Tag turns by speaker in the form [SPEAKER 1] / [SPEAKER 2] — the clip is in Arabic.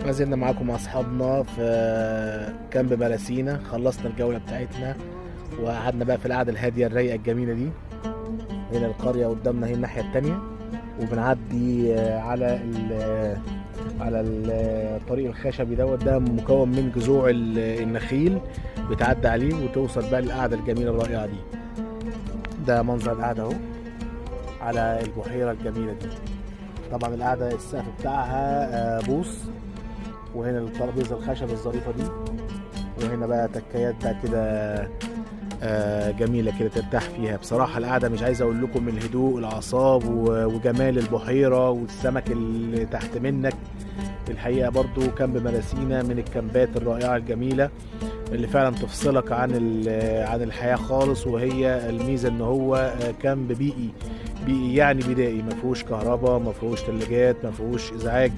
[SPEAKER 1] ما زلنا معاكم مع اصحابنا في كامب مراسينا. خلصنا الجولة بتاعتنا وقعدنا بقى في القعدة الهادية الرايقة الجميلة دي. هنا القرية قدامنا، هي الناحية التانية، وبنعدي على الطريق الخشبي ده مكون من جذوع النخيل. بتعدي عليه وتوصل بقى للقعدة الجميلة الرائعة دي. ده منظر القعدة اهو على البحيرة الجميلة دي. طبعا القعدة السقف بتاعها بوص، وهنا الترابيزه الخشب الظريفه دي، وهنا بقى تكيات بقى كده جميله كده ترتاح فيها. بصراحه القعده مش عايز اقول لكم من هدوء الاعصاب وجمال البحيره والسمك اللي تحت منك. الحقيقه برضو كامب مراسينا من الكامبات الرائعه الجميله اللي فعلا تفصلك عن الحياه خالص. وهي الميزه ان هو كامب بيئي يعني بدائي، ما فيهوش كهرباء، ما فيهوش ثلاجات، ما فيهوش ازعاج.